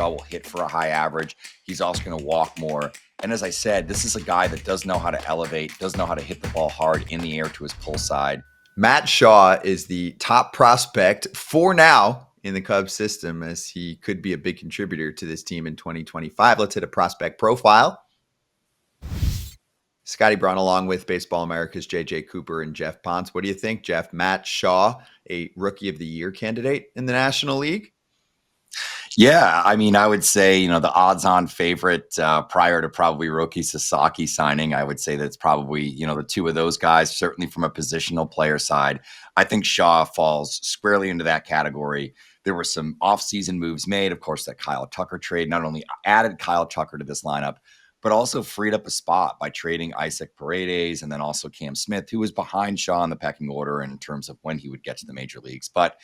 Shaw will hit for a high average. He's also going to walk more. And as I said, this is a guy that does know how to elevate, does know how to hit the ball hard in the air to his pull side. Matt Shaw is the top prospect for now in the Cubs system, as he could be a big contributor to this team in 2025. Let's hit a prospect profile. Scotty Braun, along with Baseball America's J.J. Cooper and Geoff Pontes. What do you think, Geoff? Matt Shaw, a Rookie of the Year candidate in the National League? Yeah, I mean, I would say, the odds-on favorite prior to probably Roki Sasaki signing, I would say that's probably, the two of those guys, certainly from a positional player side. I think Shaw falls squarely into that category. There were some offseason moves made. Of course, that Kyle Tucker trade not only added Kyle Tucker to this lineup, but also freed up a spot by trading Isaac Paredes and then also Cam Smith, who was behind Shaw in the pecking order in terms of when he would get to the major leagues. But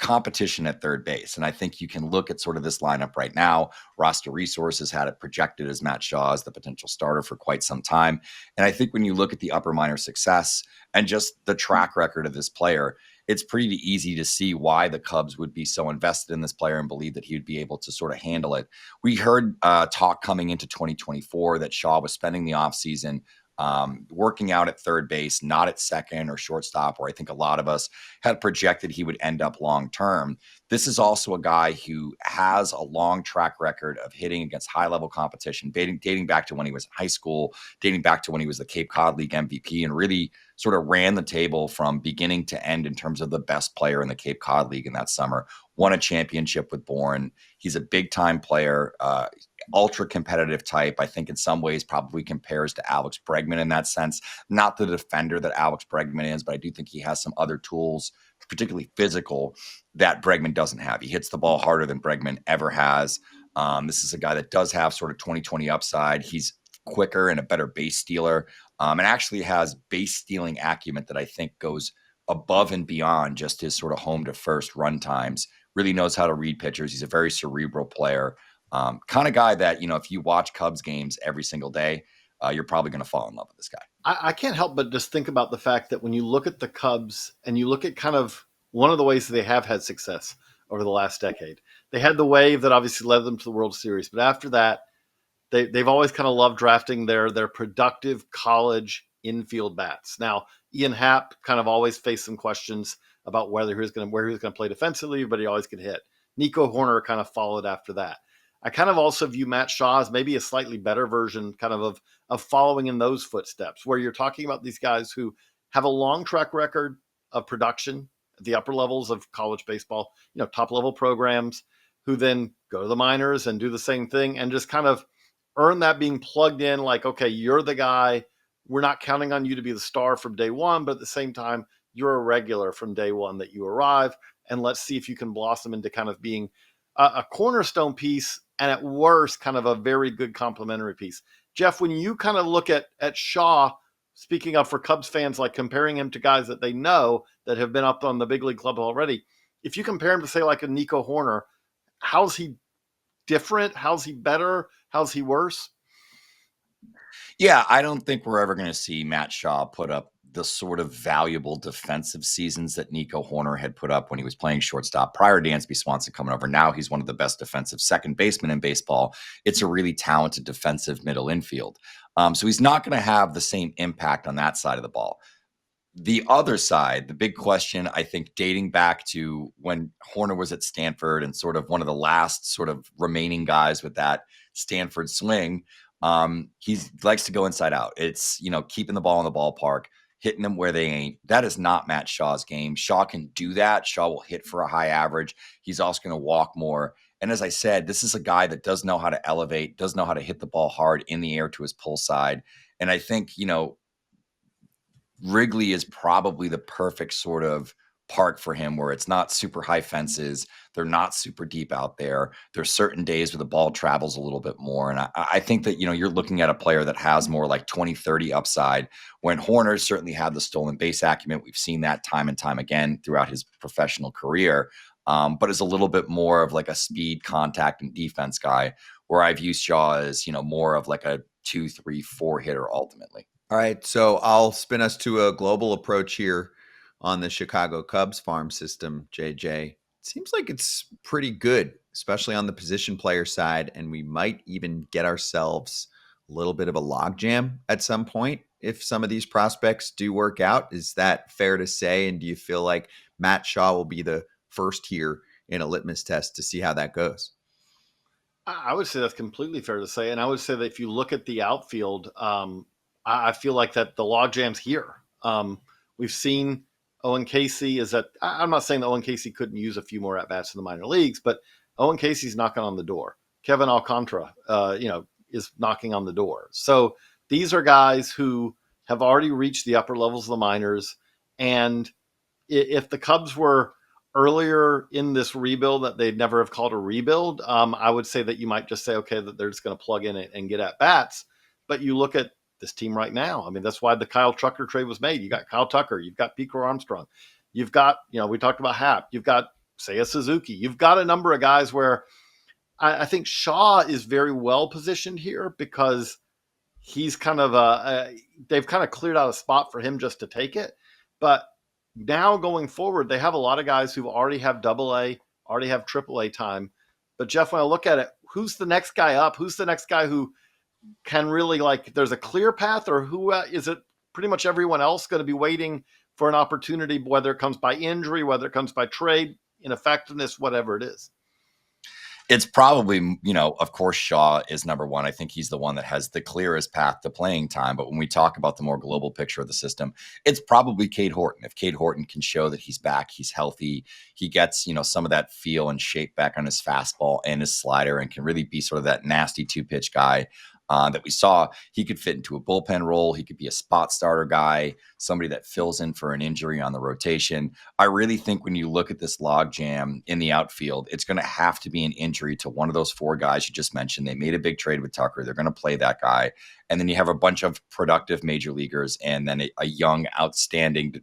competition at third base. And I think you can look at sort of this lineup right now. Roster Resources had it projected as Matt Shaw as the potential starter for quite some time. And I think when you look at the upper minor success and just the track record of this player, it's pretty easy to see why the Cubs would be so invested in this player and believe that he would be able to sort of handle it. We heard talk coming into 2024 that Shaw was spending the offseason working out at third base, not at second or shortstop, where I think a lot of us had projected he would end up long term. This is also a guy who has a long track record of hitting against high level competition, dating back to when he was in high school, dating back to when he was the Cape Cod League MVP, and really sort of ran the table from beginning to end in terms of the best player in the Cape Cod League in that summer. Won a championship with Braun. He's a big time player. Ultra competitive type. I think in some ways probably compares to Alex Bregman in that sense. Not the defender that Alex Bregman is, but I do think he has some other tools, particularly physical, that Bregman doesn't have. He hits the ball harder than Bregman ever has. This is a guy that does have sort of 2020 upside. He's quicker and a better base stealer, and actually has base stealing acumen that I think goes above and beyond just his sort of home to first run times. Really knows how to read pitchers. He's a very cerebral player. Kind of guy that, if you watch Cubs games every single day, you're probably going to fall in love with this guy. I can't help but just think about the fact that when you look at the Cubs and you look at kind of one of the ways that they have had success over the last decade, they had the wave that obviously led them to the World Series. But after that, they've always kind of loved drafting their productive college infield bats. Now, Ian Happ kind of always faced some questions about where he was going to play defensively, but he always could hit. Nico Horner kind of followed after that. I kind of also view Matt Shaw as maybe a slightly better version kind of following in those footsteps, where you're talking about these guys who have a long track record of production at the upper levels of college baseball, top level programs, who then go to the minors and do the same thing and just kind of earn that being plugged in like, okay, you're the guy. We're not counting on you to be the star from day one, but at the same time, you're a regular from day one that you arrive. And let's see if you can blossom into kind of being a cornerstone piece, and at worst, kind of a very good complementary piece. Geoff, when you kind of look at Shaw, speaking of for Cubs fans, like comparing him to guys that they know that have been up on the big league club already, if you compare him to, say, like a Nico Horner, how's he different? How's he better? How's he worse? Yeah, I don't think we're ever going to see Matt Shaw put up the sort of valuable defensive seasons that Nico Horner had put up when he was playing shortstop prior to Dansby Swanson coming over. Now he's one of the best defensive second basemen in baseball. It's a really talented defensive middle infield. So he's not going to have the same impact on that side of the ball. The other side, the big question, I think, dating back to when Horner was at Stanford and sort of one of the last sort of remaining guys with that Stanford swing, he likes to go inside out. It's, keeping the ball in the ballpark, hitting them where they ain't. That is not Matt Shaw's game. Shaw can do that. Shaw will hit for a high average. He's also going to walk more. And as I said, this is a guy that does know how to elevate, does know how to hit the ball hard in the air to his pull side. And I think, Wrigley is probably the perfect sort of park for him, where it's not super high fences. They're not super deep out there. There's certain days where the ball travels a little bit more. And I think that, you're looking at a player that has more like 20-30 upside, when Horner certainly had the stolen base acumen. We've seen that time and time again throughout his professional career, but is a little bit more of like a speed, contact, and defense guy, where I view Shaw as, more of like a 2, 3, 4 hitter ultimately. All right, so I'll spin us to a global approach here on the Chicago Cubs farm system, JJ. It seems like it's pretty good especially on the position player side, and we might even get ourselves a little bit of a logjam at some point if some of these prospects do work out. Is that fair to say? And do you feel like Matt Shaw will be the first here in a litmus test to see how that goes? I would say that's completely fair to say. And I would say that if you look at the outfield, I feel like that the logjam's here. We've seen Owen Casey is that I'm not saying that Owen Casey couldn't use a few more at bats in the minor leagues, but Owen Casey's knocking on the door. Kevin Alcantara, is knocking on the door. So these are guys who have already reached the upper levels of the minors. And if the Cubs were earlier in this rebuild that they'd never have called a rebuild, I would say that you might just say, okay, that they're just going to plug in and get at bats. But you look at this team right now. I mean, that's why the Kyle Tucker trade was made. You got Kyle Tucker, you've got Pico Armstrong, you've got, we talked about Happ, you've got Seiya Suzuki, you've got a number of guys where I think Shaw is very well positioned here because he's kind of they've kind of cleared out a spot for him just to take it. But now going forward, they have a lot of guys who already have AA, already have AAA time. But Geoff, when I look at it, who's the next guy up? Who's the next guy who can really there's a clear path, or who is it pretty much everyone else going to be waiting for an opportunity, whether it comes by injury, whether it comes by trade, ineffectiveness, whatever it is? It's probably, of course, Shaw is number one. I think he's the one that has the clearest path to playing time. But when we talk about the more global picture of the system, it's probably Cade Horton. If Cade Horton can show that he's back, he's healthy, he gets, some of that feel and shape back on his fastball and his slider and can really be sort of that nasty two-pitch guy that we saw, he could fit into a bullpen role. He could be a spot starter guy, somebody that fills in for an injury on the rotation. I really think when you look at this logjam in the outfield, it's going to have to be an injury to one of those four guys you just mentioned. They made a big trade with Tucker. They're going to play that guy. And then you have a bunch of productive major leaguers and then a young, outstanding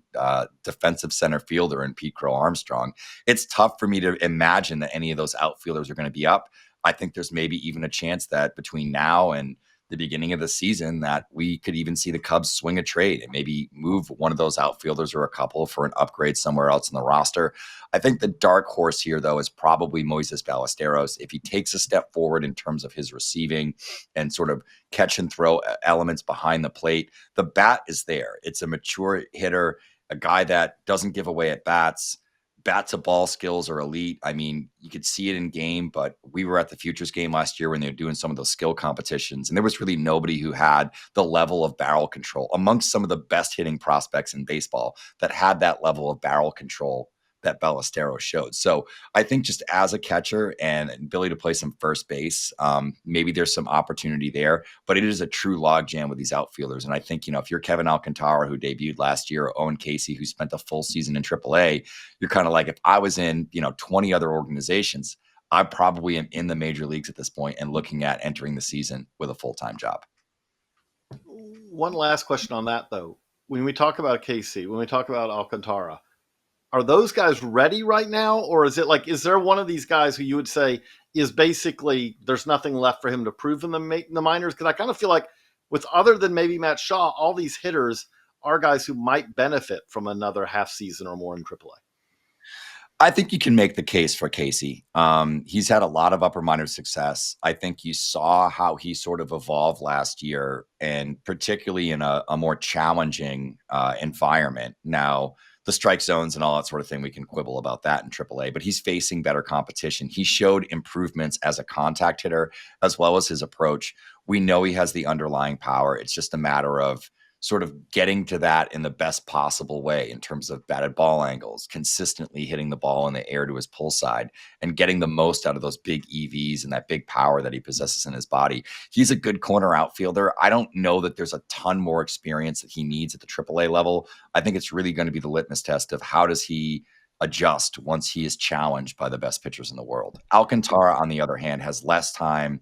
defensive center fielder in Pete Crow Armstrong. It's tough for me to imagine that any of those outfielders are going to be up. I think there's maybe even a chance that between now and the beginning of the season that we could even see the Cubs swing a trade and maybe move one of those outfielders or a couple for an upgrade somewhere else in the roster. I think the dark horse here, though, is probably Moises Ballesteros. If he takes a step forward in terms of his receiving and sort of catch and throw elements behind the plate, the bat is there. It's a mature hitter, a guy that doesn't give away at bats. Bat to ball skills are elite. I mean, you could see it in game, but we were at the Futures game last year when they were doing some of those skill competitions, and there was really nobody who had the level of barrel control amongst some of the best hitting prospects in baseball that had that level of barrel control that Ballesteros showed. So I think just as a catcher and ability to play some first base, maybe there's some opportunity there, but it is a true logjam with these outfielders. And I think, if you're Kevin Alcantara, who debuted last year, or Owen Casey, who spent a full season in AAA, you're kind of like, if I was in, 20 other organizations, I probably am in the major leagues at this point and looking at entering the season with a full-time job. One last question on that, though. When we talk about Casey, when we talk about Alcantara, are those guys ready right now? Or is there one of these guys who you would say is basically there's nothing left for him to prove in the minors? Because I kind of feel like with other than maybe Matt Shaw, all these hitters are guys who might benefit from another half season or more in AAA. I think you can make the case for Casey. He's had a lot of upper minor success. I think you saw how he sort of evolved last year, and particularly in a more challenging environment. Now, the strike zones and all that sort of thing, we can quibble about that in AAA, but he's facing better competition. He showed improvements as a contact hitter, as well as his approach. We know he has the underlying power. It's just a matter of sort of getting to that in the best possible way in terms of batted ball angles, consistently hitting the ball in the air to his pull side, and getting the most out of those big EVs and that big power that he possesses in his body. He's a good corner outfielder. I don't know that there's a ton more experience that he needs at the AAA level. I think it's really going to be the litmus test of how does he adjust once he is challenged by the best pitchers in the world. Alcantara, on the other hand, has less time,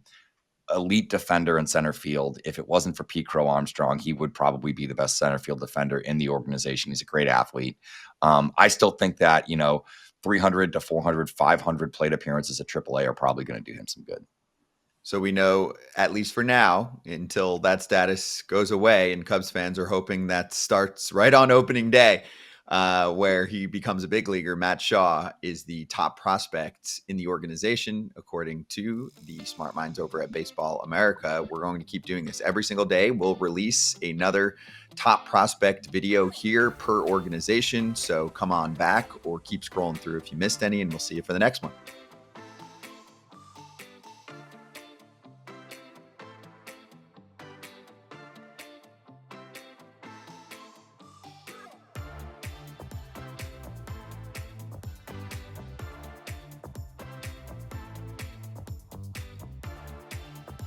elite defender in center field. If it wasn't for Pete Crow Armstrong, he would probably be the best center field defender in the organization. He's a great athlete. I still think that, 300 to 400, 500 plate appearances at AAA are probably going to do him some good. So we know, at least for now, until that status goes away, and Cubs fans are hoping that starts right on opening day. where he becomes a big leaguer. Matt Shaw is the top prospect in the organization, according to the smart minds over at Baseball America. We're going to keep doing this every single day. We'll release another top prospect video here per organization. So come on back or keep scrolling through if you missed any, and we'll see you for the next one.